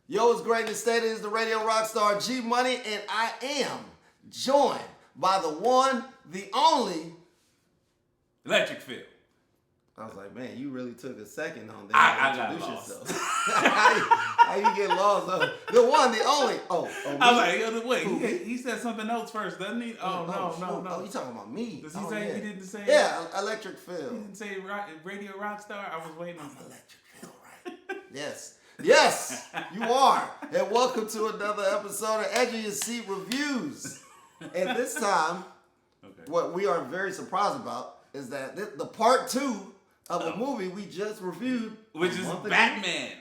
Yo, it's great to stay. This is the radio rock star G-Moniy, and I am joined by the one, the only Electric Phil. I was like, man, you really took a second on that I to got introduce lost. yourself. how you get lost? The one, the only. I was like, yo, wait, he said something else first, doesn't he? Oh, no. Oh, you talking about me? Does he say he didn't say? Yeah, Electric Phil. He didn't say radio rock star. I was waiting on Electric Phil, right? Yes, you are. And welcome to another episode of Edge of Your Seat Reviews. And this time, what we are very surprised about is that the part 2 of a movie we just reviewed, which is Batman,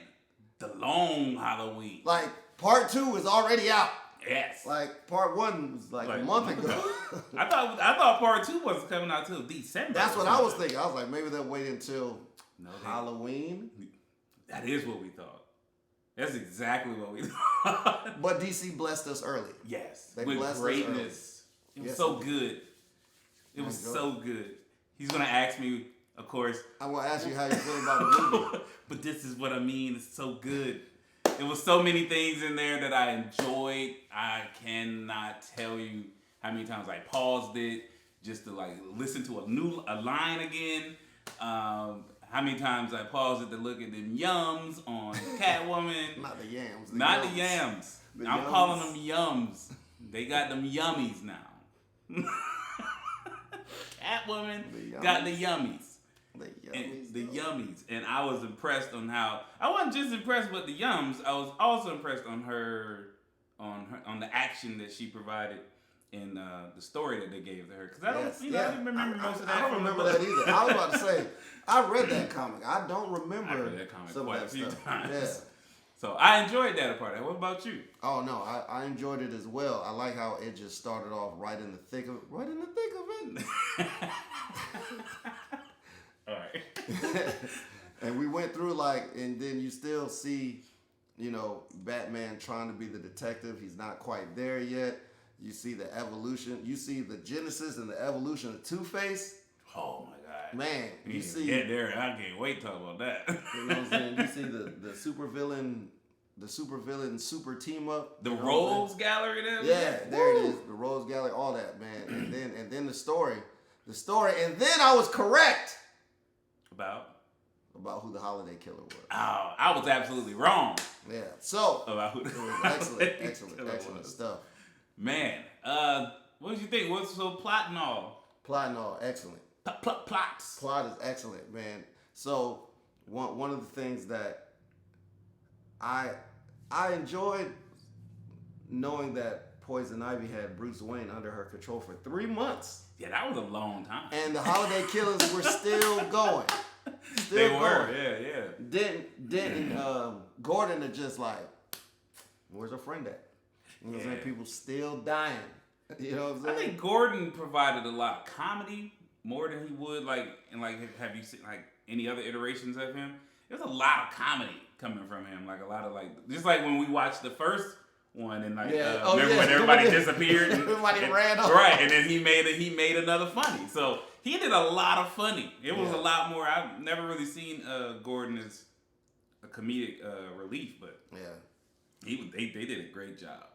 The Long Halloween. Like, part 2 is already out. Yes. Like, part 1 was like a month ago. I thought part 2 wasn't coming out till December. That's what I was thinking. I was like, maybe they'll wait until Halloween. That is what we thought. That's exactly what we thought. But DC blessed us early. Yes. They with blessed greatness. Us early. It was so good. It was so good. He's going to ask me, of course. I'm going to ask you how you feel about the movie. But this is what I mean. It's so good. There was so many things in there that I enjoyed. I cannot tell you how many times I paused it just to like listen to a line again. How many times I paused it to look at them yums on Catwoman. Not the yams. The yams. I'm calling them yums. They got them yummies now. Catwoman got the yummies. The yummies. And I was impressed on how I wasn't just impressed with the yums. I was also impressed on on the action that she provided in the story that they gave to her. Because I didn't remember most of that. I don't remember that either. I was about to say, I read that comic. I don't remember. I read that comic quite a few times. Yeah. So I enjoyed that part. What about you? Oh no, I enjoyed it as well. I like how it just started off right in the thick of it. All right. And we went through and then you still see, Batman trying to be the detective. He's not quite there yet. You see the evolution. You see the genesis and the evolution of Two-Face. Oh my God. Man, you see. Yeah, there. I can't wait to talk about that. You know what I'm saying? You see the supervillain super team up. The Rogues Gallery there? Yeah, there it is. The Rogues Gallery, all that, man. And then the story. And then I was correct. About who the holiday killer was. Oh, I was absolutely wrong. Yeah. So about who it was excellent stuff. Man, what did you think? What's so plot and all? Plot and all, excellent. Plots. Plot is excellent, man. So one of the things that I enjoyed knowing that Poison Ivy had Bruce Wayne under her control for 3 months. Yeah, that was a long time. And the holiday killers were still going. They were, yeah. Didn't Gordon are just like, where's her friend at? You know what I'm saying? People still dying. You know what I'm saying? I think Gordon provided a lot of comedy more than he would have you seen any other iterations of him? There's a lot of comedy coming from him. Like a lot of just like when we watched the first one and remember when everybody disappeared and everybody ran off. Right, and then he made another funny. So he did a lot of funny. It was a lot more. I've never really seen Gordon as a comedic relief, but they did a great job.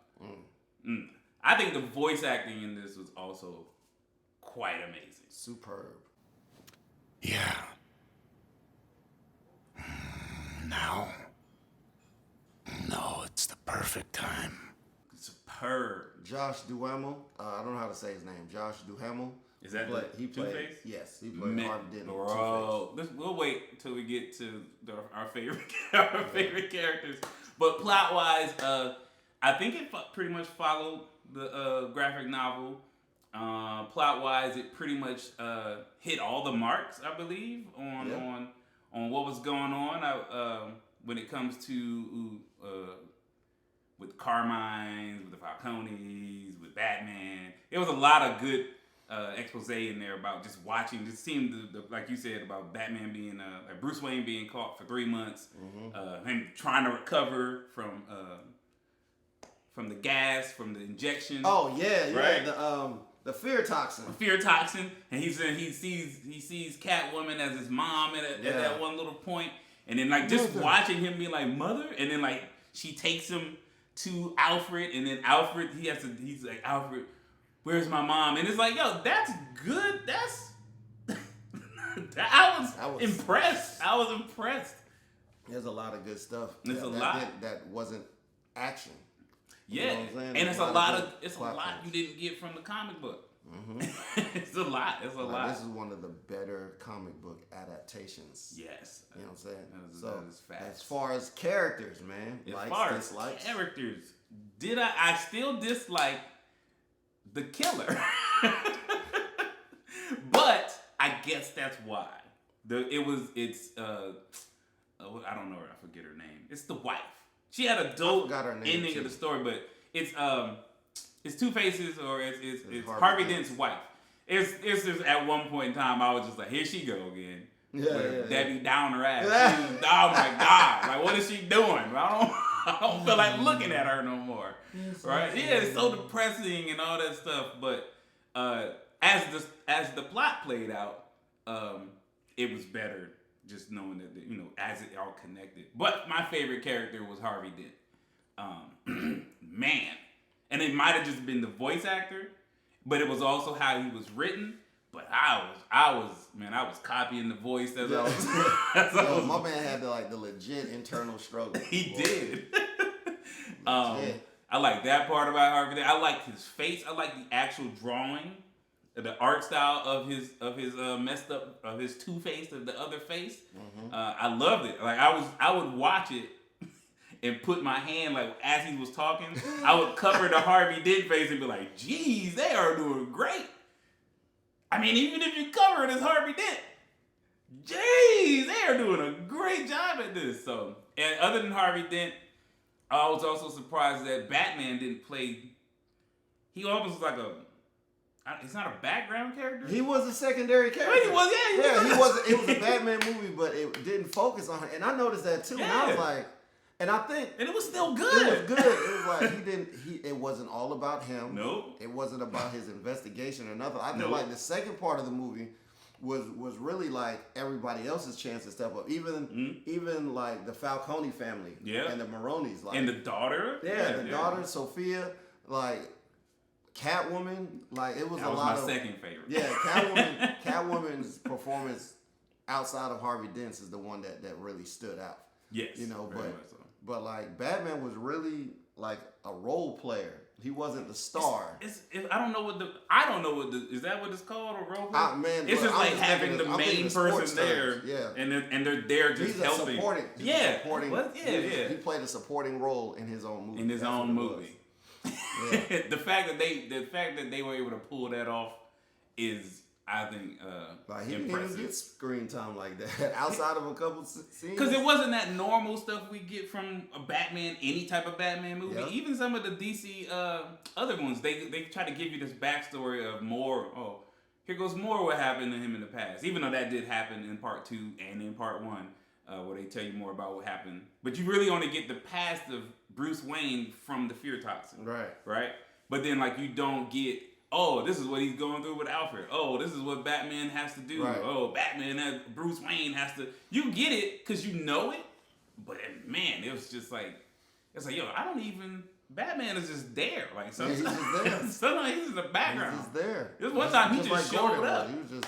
I think the voice acting in this was also quite amazing. Superb. Yeah. Now. No, it's the perfect time. Superb. Josh Duhamel. I don't know how to say his name. Josh Duhamel. Is that he played Two-Face? Yes, he played Harvey Dent. Bro, we'll wait until we get to our favorite characters. But plot wise, I think it pretty much followed the graphic novel. Plot wise, it pretty much hit all the marks, I believe, on what was going on. When it comes to with Carmine, with the Falcones, with Batman, there was a lot of good expose in there about just watching, just seeing like you said about Batman being like Bruce Wayne being caught for 3 months, him trying to recover from the gas, from the injection. Oh yeah, right? The fear toxin. And he sees Catwoman as his mom at that one little point, and then just watching him be like mother, and then she takes him to Alfred, and then Alfred, he's like, Alfred, where's my mom? And it's like, yo, that's good. I was impressed. I was impressed. There's a lot of good stuff. There's a lot that wasn't action. Yeah, you know what I'm saying? And it's a lot you didn't get from the comic book. Mm-hmm. It's a lot. It's a lot. This is one of the better comic book adaptations. Yes. You know what I'm saying? That is fast. As far as characters, man, characters, I still dislike the killer. But I guess that's why. I don't know her. I forget her name. It's the wife. She had a dope ending of the story, but it's Two-Face's or it's Harvey Dent's wife. It's just at one point in time I was just like, here she go again. Yeah. Debbie Downer ass. Oh my God. Like, what is she doing? I don't feel like looking at her no more. Right? Yeah, it's so depressing and all that stuff. But as the plot played out, it was better just knowing that, as it all connected. But my favorite character was Harvey Dent. Man. And it might have just been the voice actor, but it was also how he was written. But I was copying the voice as I was. My man had the legit internal struggle. He did. I like that part about Harvey Dent. I like his face. I like the actual drawing, the art style of his messed up of his Two-Face of the other face. Mm-hmm. I loved it. Like I would watch it and put my hand, like, as he was talking, I would cover the Harvey Dent face and be like, geez, they are doing great. I mean, even if you cover it as Harvey Dent, geez, they are doing a great job at this. So, and other than Harvey Dent, I was also surprised that Batman didn't play, he almost was like he's not a background character? He was a secondary character. But he was. It was a Batman movie, but it didn't focus on him. And I noticed that too. Yeah. And I was like, and it was still good. It was good. It was like it wasn't all about him. Nope. It wasn't about his investigation or nothing. I feel like the second part of the movie was really like everybody else's chance to step up. Even like the Falcone family. Yeah. And the Maronis. Like, and the daughter. Yeah, the daughter, Sophia, like Catwoman, like it was that a was lot my of second favorite. Yeah, Catwoman's performance outside of Harvey Dent's is the one that really stood out. Yes. But like Batman was really like a role player. He wasn't the star. I don't know what is that what it's called, a role player? Man, it's just like having the main person there. Yeah. And they're there just helping. He played a supporting role in his own movie. Yeah. the fact that they were able to pull that off is, I think, he didn't even get screen time like that outside of a couple scenes. Because it wasn't that normal stuff we get from a Batman, any type of Batman movie. Yep. Even some of the DC other ones, they try to give you this backstory of more. Oh, here goes more what happened to him in the past. Even though that did happen in part 2 and in part 1, where they tell you more about what happened. But you really only get the past of Bruce Wayne from the fear toxin. Right. But then you don't get. Oh, this is what he's going through with Alfred. Oh, this is what Batman has to do. Right. Oh, Bruce Wayne has to. You get it because you know it, but man, it was just yo, I don't even. Batman is just there. Sometimes, he's just there. Sometimes he's in the background. He's just there. This one time he just showed Gordon up. He was just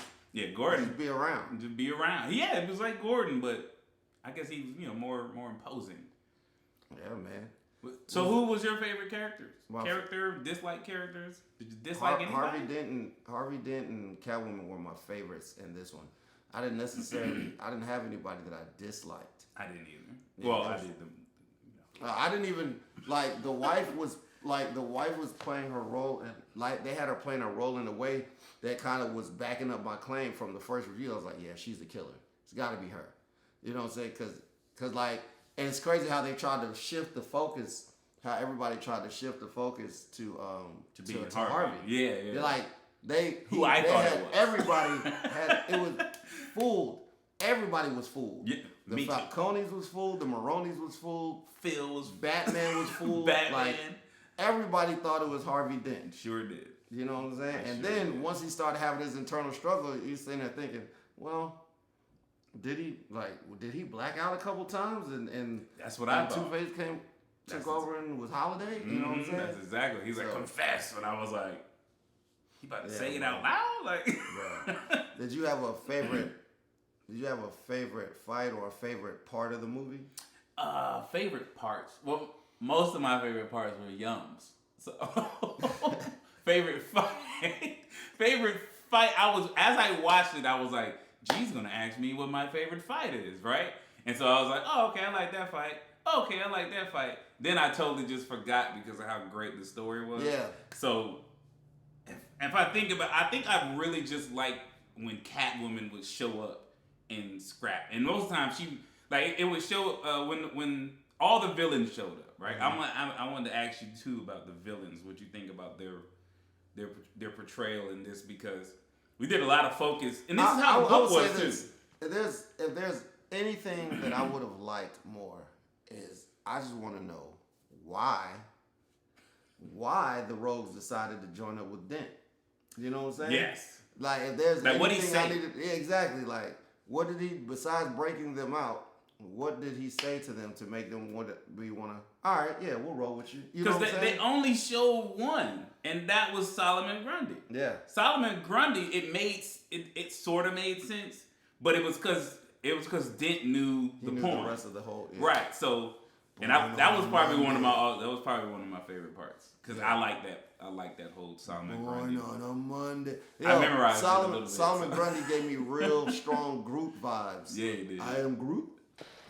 Gordon. Just be around. Just be around. Yeah, it was like Gordon, but I guess he's more imposing. Yeah, man. So who was your favorite character? Dislike characters? Did you dislike anybody? Harvey Dent and Catwoman were my favorites in this one. I didn't have anybody that I disliked. I didn't either. Yeah, I did them. I didn't even the wife was playing her role, and they had her playing her role in a way that kind of was backing up my claim from the first review. I was like, yeah, she's the killer. It's got to be her. You know what I'm saying? Because and it's crazy how they tried to shift the focus. How everybody tried to shift the focus to Harvey. Yeah. Everybody was fooled. Everybody was fooled. Yeah, the Falcones was fooled. The Maronis was fooled. Batman was fooled. Batman. Everybody thought it was Harvey Dent. Sure did. You know what I'm saying? And then once he started having his internal struggle, you're sitting there thinking, well, did he black out a couple times and that's what I thought. Two-Face came? took over and was Holiday. You know what I'm saying? That's exactly. He's like, confess. And I was like, he about to say it out loud? Like, Did you have a favorite? Did you have a favorite fight or a favorite part of the movie? Favorite parts. Well, most of my favorite parts were Yums. So, favorite fight. Favorite fight. As I watched it, I was like, G's gonna ask me what my favorite fight is, right? And so I was like, oh, okay, I like that fight. Okay, I like that fight. Then I totally just forgot because of how great the story was. Yeah. So, if I think about, I think I really just like when Catwoman would show up and scrap, and most times she like it would show when all the villains showed up, right? I wanted to ask you too about the villains. What you think about their portrayal in this, because we did a lot of focus, and this is how the book was too. If there's anything that I would have liked more, is I just want to know why the Rogues decided to join up with Dent. You know what I'm saying? Yes. Like if there's like what he anything said. I needed, yeah, exactly. Like what did he, besides breaking them out, what did he say to them to make them want to? All right, yeah, we'll roll with you. You know what I'm saying? They only showed one, and that was Solomon Grundy. Yeah. Solomon Grundy, it sort of made sense, but it was because Dent knew the the rest of the whole. Yeah. Right. So, and that was probably one of my favorite parts, because I like that whole Solomon Grundy. Born on a Monday. I memorized Solomon Grundy gave me real strong Groot vibes. Yeah, he did. I am Groot.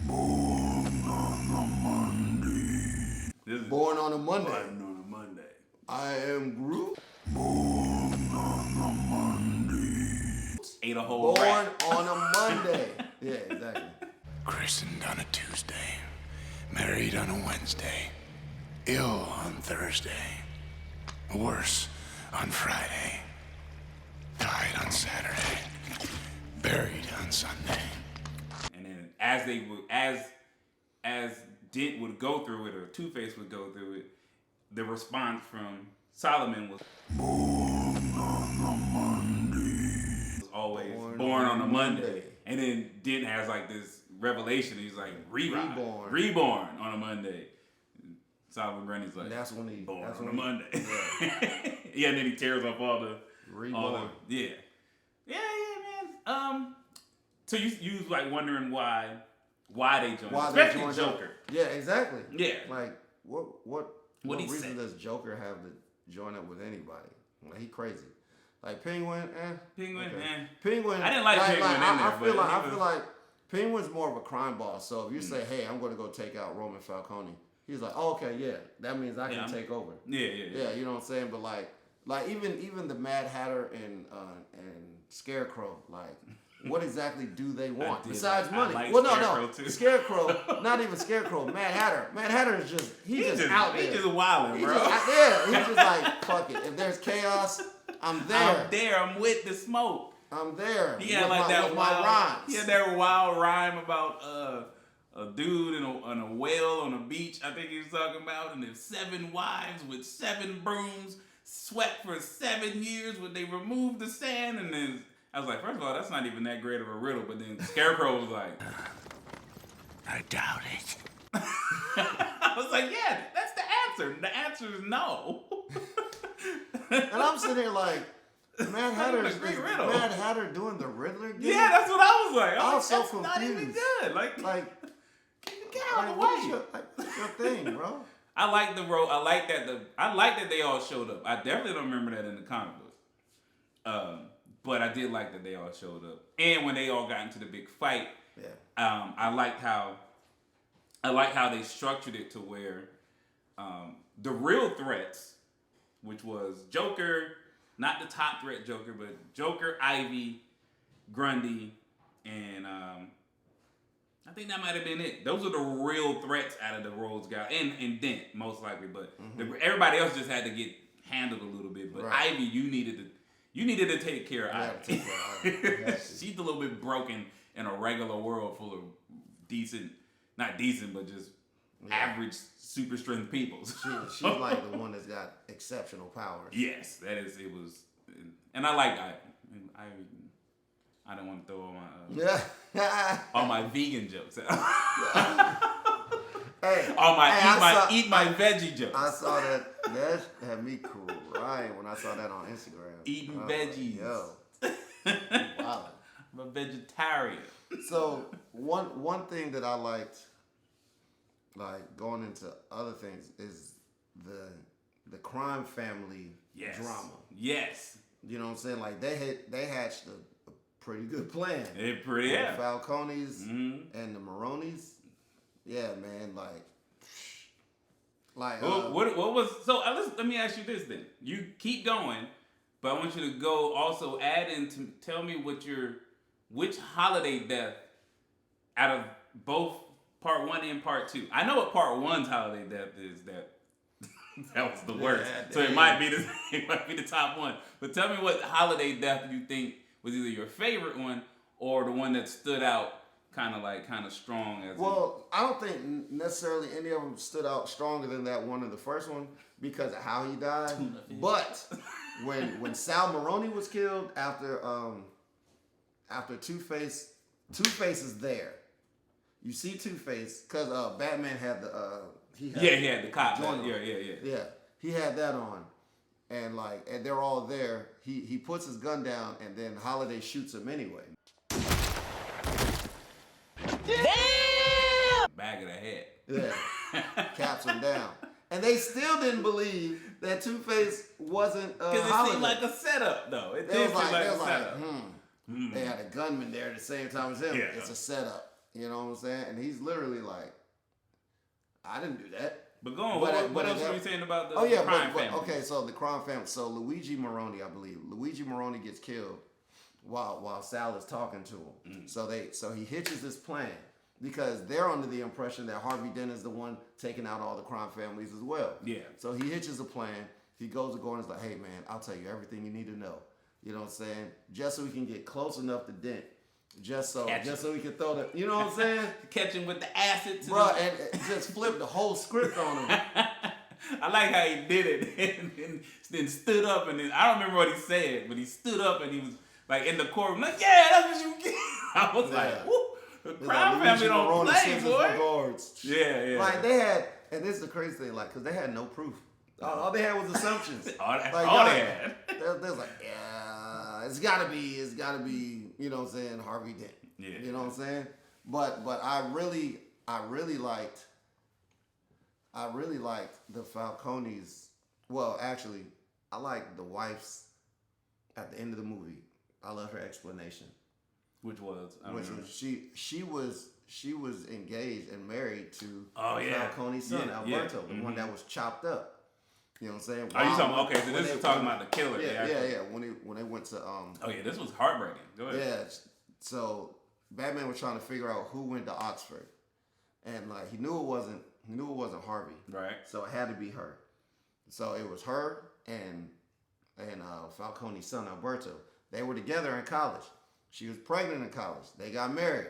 Born on a Monday. Born on a Monday. Born on a Monday. I am Groot. Born on a Monday. Ate a whole Born rat. on a Monday. Yeah, exactly. Christened on a Tuesday. Married on a Wednesday. Ill on Thursday. Worse on Friday. Died on Saturday. Buried on Sunday. And then as Dent would go through it, or Two-Face would go through it, the response from Solomon was Born on a Monday. was always born on a Monday. And then Dent has like this revelation. He's like reborn on a Monday. Solomon Grundy's like, And that's when he born that's on a when he- Monday. Yeah. Yeah, and then he tears off all the Reborn. yeah, man. So you was like wondering why they joined, especially Joker. Yeah, exactly. Yeah. Like what he reason say? does Joker have to join up with anybody? Like he crazy. Like Penguin, Penguin, okay. Penguin. I didn't like Penguin in there, I feel but like Penguin's more of a crime boss. So if you say, "Hey, I'm going to go take out Roman Falcone," he's like, "Oh, okay, yeah, that means I can take over." Yeah. You know what I'm saying? But like even the Mad Hatter and Scarecrow, like, what exactly do they want besides money? Scarecrow too. Scarecrow, not even Scarecrow. Mad Hatter. Mad Hatter is just he's just out there. He's just wilding, bro. He's just like, fuck it. If there's chaos, I'm there. I'm with the smoke. I'm there. He had like that wild. He had that wild rhyme about a dude and a whale on a beach. I think he was talking about, and there's 7 wives with 7 brooms, swept for 7 years when they removed the sand. And then I was like, first of all, that's not even that great of a riddle. But then Scarecrow was like, I doubt it. I was like, yeah, that's the answer. The answer is no. And I'm sitting here like, Mad Hatter is great riddle. Mad Hatter doing the Riddler game? Yeah, that's what I was like. I was so that's confused. not even good. Like get out of the way. What's your thing, bro? I like the role. I like that they all showed up. I definitely don't remember that in the comic books. But I did like that they all showed up. And when they all got into the big fight, I liked how they structured it to where the real threats, which was Joker, not the top threat Joker, but Joker, Ivy, Grundy, and I think that might have been it. Those are the real threats out of the Rogues Gallery, and Dent most likely, but everybody else just had to get handled a little bit. But right. Ivy, you needed to take care of Ivy. She's a little bit broken in a regular world full of not decent, but just average super strength people. She's like the one that's got exceptional powers. Yes, it was, and I liked Ivy. I don't want to throw all my vegan jokes out. Eat my veggie jokes. I saw that. That had me crying when I saw that on Instagram. Eating veggies. Yo. Wow. I'm a vegetarian. So one thing that I liked, like going into other things, is the crime family drama. Yes. You know what I'm saying? Like they hatched a pretty good plan. The Falcones and the Maronis. Yeah, man. What was so? Let me ask you this then. You keep going, but I want you to go also add in to tell me which holiday death out of both part 1 and part 2. I know what part 1's holiday death is. That was the worst. So it might be the top one. But tell me what holiday death you think was either your favorite one or the one that stood out kind of strong. I don't think necessarily any of them stood out stronger than that one in the first one because of how he died. But when Sal Maroni was killed after Two-Face is there. You see Two-Face because Batman had he had the cop. Yeah, he had that on, and they're all there. He puts his gun down, and then Holiday shoots him anyway. Damn! Back of the head. Yeah, caps him down, and they still didn't believe that Two-Face wasn't because it seemed like a setup, though. It did seem like a setup. They had a gunman there at the same time as him. Yeah. It's a setup. You know what I'm saying? And he's literally like, I didn't do that. But go on. What else were you saying about the crime family? Okay, so the crime family. So Luigi Maroni, I believe. Luigi Maroni gets killed while Sal is talking to him. So he hitches this plan because they're under the impression that Harvey Dent is the one taking out all the crime families as well. Yeah. So he hitches a plan. He goes to Gordon and is like, hey man, I'll tell you everything you need to know. You know what I'm saying? Just so we can get close enough to Dent. Just so we can throw the, you know what I'm saying? Catch him with the acid. Bro, and just flip the whole script on him. I like how he did it and then stood up and then, I don't remember what he said, but he stood up and he was like in the courtroom like, yeah, that's what you get. I was like, woo, the crime family don't play, boy. Yeah. Like they had, and this is the crazy thing, like, because they had no proof. All they had was assumptions. all they had. They're like, yeah, it's gotta be, you know what I'm saying, Harvey Dent. Yeah. You know what I'm saying? But I really liked the Falcones. Well, actually, I liked the wife's at the end of the movie. I love her explanation. Which was she was engaged and married to Falcone's son, Alberto, the one that was chopped up. You know what I'm saying? Are you talking? Okay, so this is talking about the killer. Yeah. When they went to this was heartbreaking. Go ahead. Yeah. So Batman was trying to figure out who went to Oxford, and like he knew it wasn't Harvey. Right. So it had to be her. So it was her and Falcone's son Alberto. They were together in college. She was pregnant in college. They got married,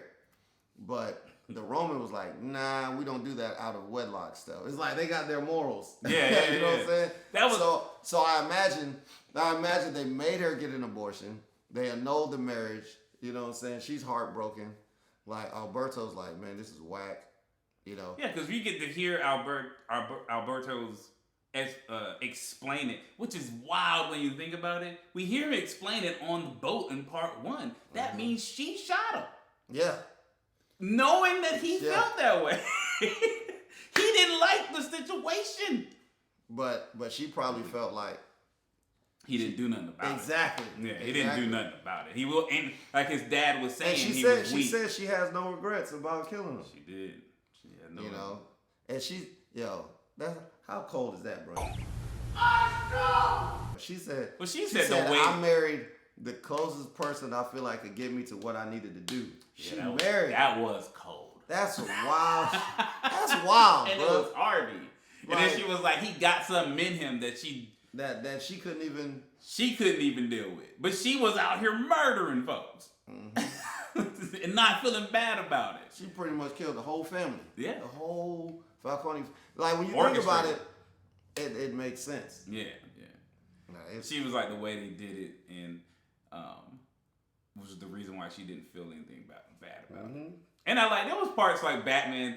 but the Roman was like, nah, we don't do that out of wedlock stuff. It's like they got their morals. Yeah. You know what I'm saying? That was so I imagine they made her get an abortion. They annulled the marriage. You know what I'm saying? She's heartbroken. Like Alberto's like, man, this is whack. You know? Yeah, because we get to hear Alberto's explain it, which is wild when you think about it. We hear him explain it on the boat in part 1. That means she shot him. Yeah. Knowing that he felt that way. He didn't like the situation. But she probably felt like he didn't do nothing about it. Exactly. Yeah, he didn't do nothing about it. He will, and like his dad was saying, and she said she has no regrets about killing him. She did. She had no. You know, and that's how cold is that, bro? She said. Well, she said the way I married the closest person I feel like could get me to what I needed to do. She married. That was cold. That's wild. That's wild, and bro. It was Harvey. And then she was like, he got something in him that she she couldn't even. She couldn't even deal with. But she was out here murdering folks. Mm-hmm. And not feeling bad about it. She pretty much killed the whole family. Yeah. The whole Falcone. Like when you think about it, it makes sense. Yeah. She was like the way they did it, and was the reason why she didn't feel anything bad about it. And I like there was parts like Batman.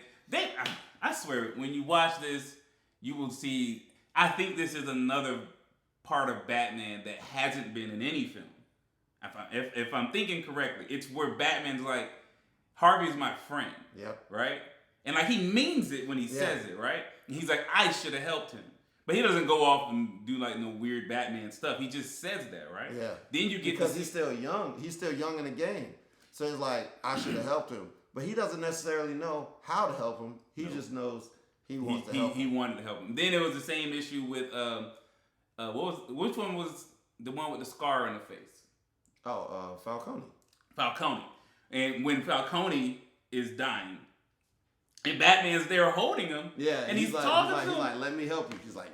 I swear, when you watch this, you will see. I think this is another part of Batman that hasn't been in any film. If I'm thinking correctly, it's where Batman's like, Harvey's my friend. Yep. Right? And like he means it when he says it, right? And he's like, I should have helped him. But he doesn't go off and do like no weird Batman stuff. He just says that, right? Yeah. Then you get because he's still young. He's still young in the game. So it's like, I should have helped him. But he doesn't necessarily know how to help him. He just knows he wants to help him. He wanted to help him. Then it was the same issue with which one was the one with the scar on the face? Oh, Falcone. Falcone. And when Falcone is dying, and Batman's there holding him, and he's talking to him. He's like, let me help you. He's like,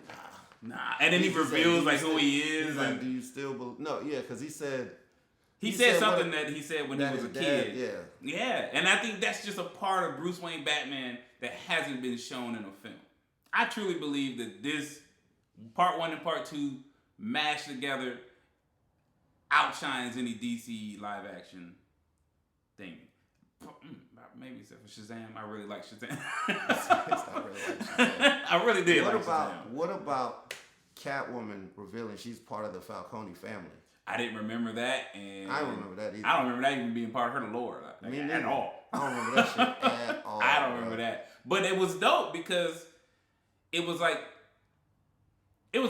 nah. And then he reveals like who he is. He's like, do you still believe? No, yeah, because he said. He said something that he said when he was a kid. Yeah. Yeah, and I think that's just a part of Bruce Wayne Batman that hasn't been shown in a film. I truly believe that this part 1 and part 2 mashed together outshines any DC live action thing. Maybe except for Shazam. I really like Shazam. I really did. What about Catwoman revealing she's part of the Falcone family? I didn't remember that, and I don't remember that either. I don't remember that even being part of her lore at all. I don't remember that shit at all. I don't remember that, but it was dope because it was like, all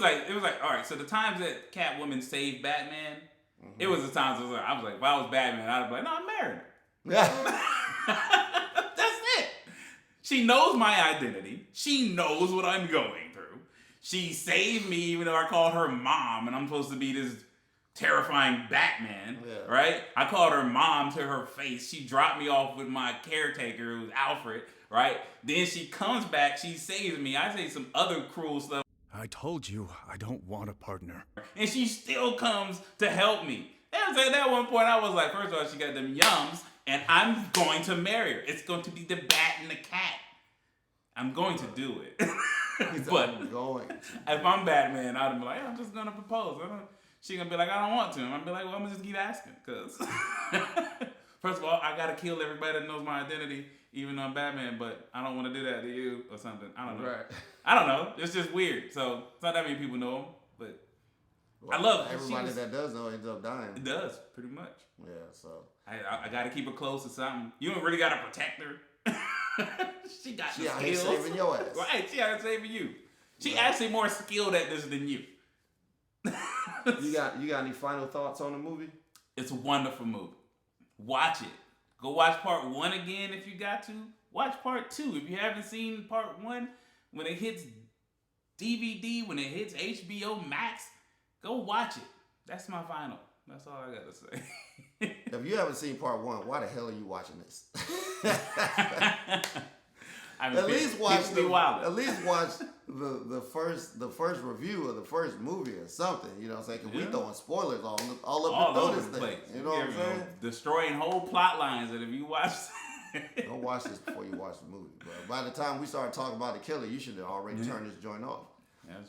right. So the times that Catwoman saved Batman, it was the times I was like, if I was Batman, I'd be like, no, I'm married. That's it. She knows my identity. She knows what I'm going through. She saved me, even though I called her mom, and I'm supposed to be this terrifying Batman, right? I called her mom to her face. She dropped me off with my caretaker, who was Alfred, right? Then she comes back, she saves me. I say some other cruel stuff. I told you I don't want a partner. And she still comes to help me. And at that one point, I was like, first of all, she got them yums, and I'm going to marry her. It's going to be the bat and the cat. I'm going to do it. But if I'm Batman, I'd be like, I'm just going to propose. She gonna be like, I don't want to. I'm gonna be like, well, I'm gonna just keep asking, cause first of all, I gotta kill everybody that knows my identity, even though I'm Batman, but I don't want to do that to you or something. I don't know. Right. I don't know. It's just weird. So it's not that many people know him, but I love everybody that does know ends up dying. It does, pretty much. Yeah. So I gotta keep her close to something. You don't really gotta protect her. She got the skills. She saving your ass. Right. She out saving you. She actually more skilled at this than you. You got any final thoughts on the movie? It's a wonderful movie. Watch it. Go watch part 1 again if you got to. Watch part 2 if you haven't seen part 1. When it hits DVD, when it hits HBO Max, go watch it. That's my final. That's all I gotta say. If you haven't seen part 1, why the hell are you watching this? At least watch the first review of the first movie or something. You know what I'm saying? Because we throwing spoilers all up through this thing. You know what I'm saying? Destroying whole plot lines that if you watch... Don't watch this before you watch the movie. But by the time we start talking about the killer, you should have already turned this joint off.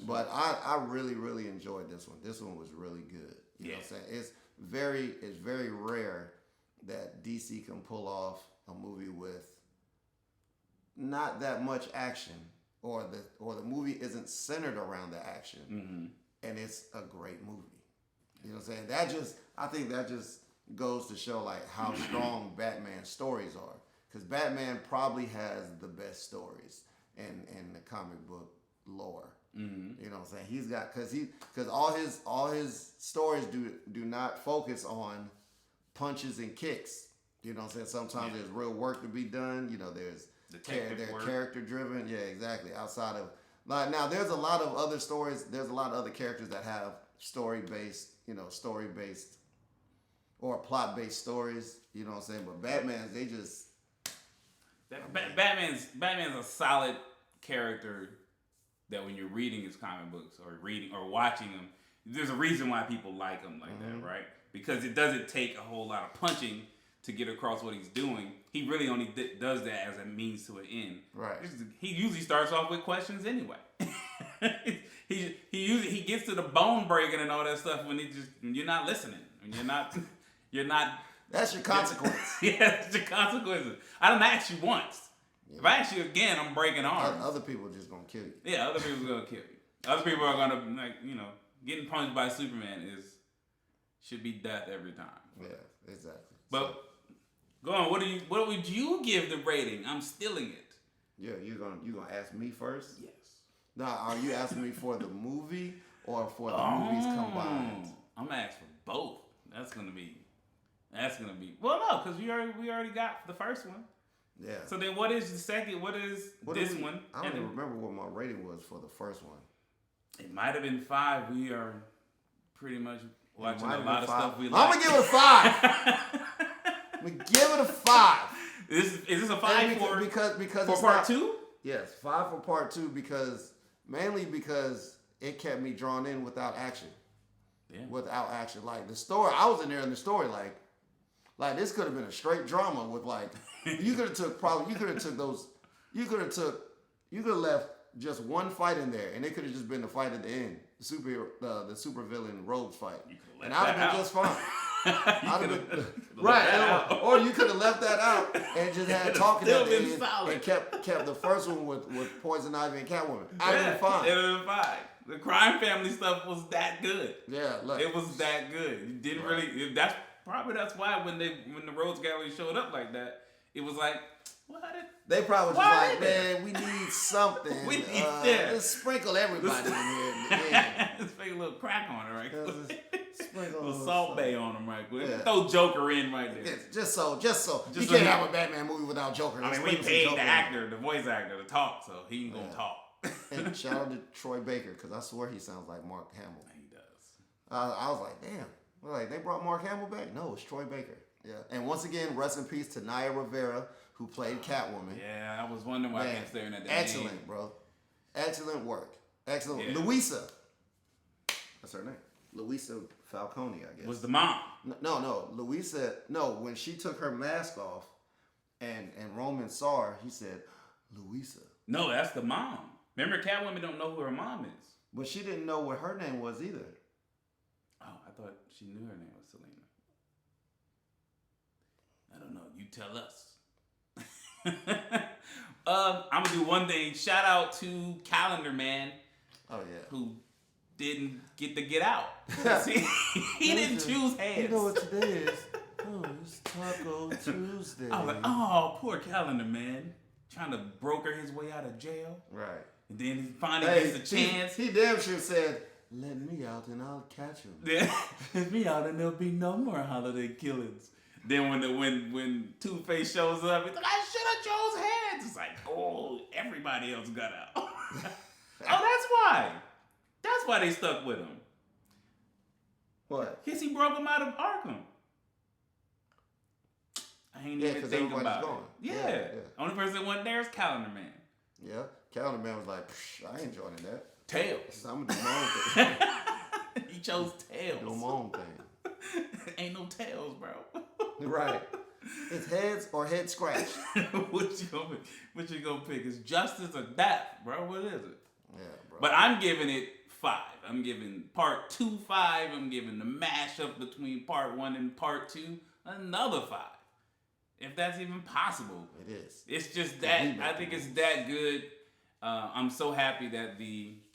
But I really, really enjoyed this one. This one was really good. You know what I'm saying? It's very rare that DC can pull off a movie with not that much action, or the movie isn't centered around the action, and it's a great movie. You know what I'm saying? I think that just goes to show like how strong Batman's stories are, because Batman probably has the best stories in the comic book lore. You know what I'm saying? He's got because all his stories do not focus on punches and kicks. You know what I'm saying? Sometimes there's real work to be done. You know, they're character driven. Yeah, exactly. Outside of now, there's a lot of other stories. There's a lot of other characters that have story based or plot based stories. You know what I'm saying? But Batman's Batman's a solid character that when you're reading his comic books or watching them, there's a reason why people like him like that, right? Because it doesn't take a whole lot of punching to get across what he's doing. He really only does that as a means to an end. Right. He usually starts off with questions anyway. he gets to the bone breaking and all that stuff when you're not listening. When you're not. That's your consequence. Yeah, that's your consequences. I done asked you once. If I ask you again, I'm breaking arms. Other people just gonna kill you. Yeah, other people gonna kill you. Other people are gonna getting punched by Superman should be death every time. Yeah, exactly. But go on. What would you give the rating? I'm stealing it. Yeah, you gonna ask me first? Yes. Now, are you asking me for the movie or for the movies combined? I'm gonna ask for both. That's gonna be. Well, no, because we already got the first one. Yeah. So then, what is the second? What is this one? I don't even remember what my rating was for the first one. It might have been 5. We are pretty much watching a lot of 5. stuff we like. I'm gonna give it a 5. I'm gonna give it a 5. Is this a 5 because for part 2? Yes, 5 for part 2 mainly because it kept me drawn in without action. Yeah. Without action, like the story, I was in there in the story like this could have been a straight drama with you could have left just one fight in there and it could have just been the fight at the end, the super villain Rogue's fight, and I'd have been just fine. Right, or you could have left that out and just had talking at the end and kept the first one with Poison Ivy and Catwoman. I'd have been fine. It would have been fine. The crime family stuff was that good. Yeah, it was that good. You didn't really. That's why when the Rhodes Gallery showed up like that, it was like, they probably was just like, man, we need something. We need let's sprinkle everybody in here. Let's sprinkle a little crack on it, right? Sprinkle a little Salt Bay on them, right quick. Yeah. Throw Joker in right there. Just so. You can't have a Batman movie without Joker. I mean, we paid the voice actor to talk, so he ain't gonna talk. And shout out to Troy Baker, because I swear he sounds like Mark Hamill. He does. I was like, damn. They brought Mark Hamill back? No, it's Troy Baker. Yeah. And once again, rest in peace to Naya Rivera, who played Catwoman. Yeah, I was wondering why I kept staring at that. Excellent, name. bro. Excellent work. Excellent. Yeah. Louisa. That's her name. Louisa Falcone, I guess. Was the mom. No. Louisa, when she took her mask off and Roman saw her, he said, Louisa. No, that's the mom. Remember, Catwoman don't know who her mom is. But she didn't know what her name was either. Oh, I thought she knew her name was Selena. I don't know. You tell us. I'm going to do one thing. Shout out to Calendar Man. Oh, yeah. Who didn't get out. See, he didn't choose heads. You know what today is? Oh, it's Taco Tuesday. I was like, oh, poor Calendar Man. Trying to broker his way out of jail. Right. And then he finally gets a chance. He damn sure said, let me out and I'll catch him. Yeah. Let me out and there'll be no more holiday killings. Then when Two-Face shows up, he's like, I should have chose heads. It's like, oh, everybody else got out. Oh, that's why. That's why they stuck with him. What? Because he broke him out of Arkham. I ain't even think about it. Yeah. Only person that wasn't there is Calendar Man. Yeah. Calendar Man was like, I ain't joining that. Tails. I'm going to do my own thing. He chose Tails. Do my own thing. Ain't no Tails, bro. Right. It's heads or head scratch. What you gonna pick? Is justice or death, bro? What is it? Yeah, bro. But I'm giving it 5. I'm giving part 2 5. I'm giving the mashup between part 1 and part 2 another 5. If that's even possible. It is. It's just that, I think it's that good. I'm so happy that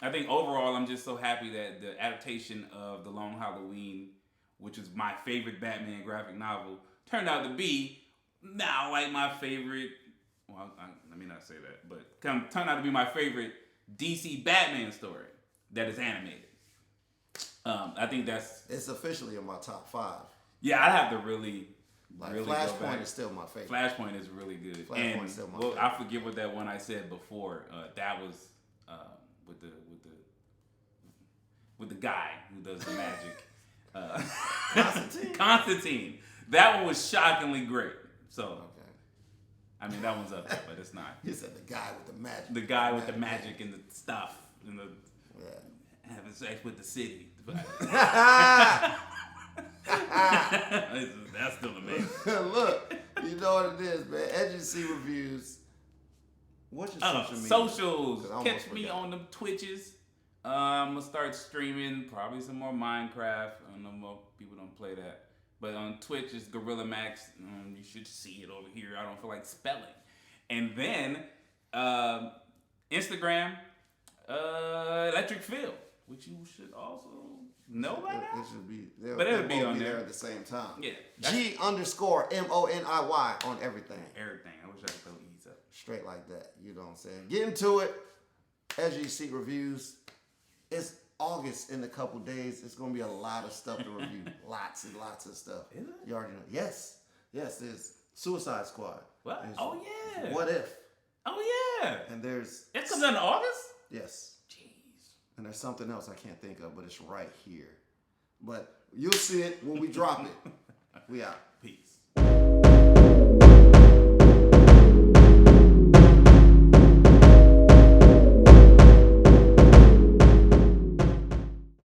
I think overall I'm just so happy that the adaptation of The Long Halloween, which is my favorite Batman graphic novel, turned out to be now like my favorite, let me not say that, but turned out to be my favorite DC Batman story that is animated. I think it's officially in my top 5. Yeah, I'd have to really Flashpoint is still my favorite. Flashpoint is really good. Flashpoint is still my favorite. I forget what that one I said before. That was with the guy who does the magic. Constantine. That one was shockingly great. So, okay. I mean, that one's up there, but it's not. You said the guy with the magic. The guy with the magic and the stuff and having sex with the city. That's still amazing. Look, you know what it is, man. Agency reviews. What's your social media? Socials. Catch me on them Twitches. I'm gonna start streaming probably some more Minecraft. I know more people don't play that, but on Twitch it's Gorilla Max. You should see it over here. I don't feel like spelling. And then Instagram, Electric Phil, which you should also know by now. It should be. But it'll be on there at the same time. Yeah. G_MONIY on everything. Everything. I wish I could throw E's up. Straight like that. You know what I'm saying? Get into it. Edgy Seat Reviews. It's August in a couple days. It's going to be a lot of stuff to review. Lots and lots of stuff. Is it? You already know. Yes. There's Suicide Squad. What? There's Oh, yeah. What If? Oh, yeah. And there's... It comes out in August? Yes. Jeez. And there's something else I can't think of, but it's right here. But you'll see it when we drop it. We out. Peace.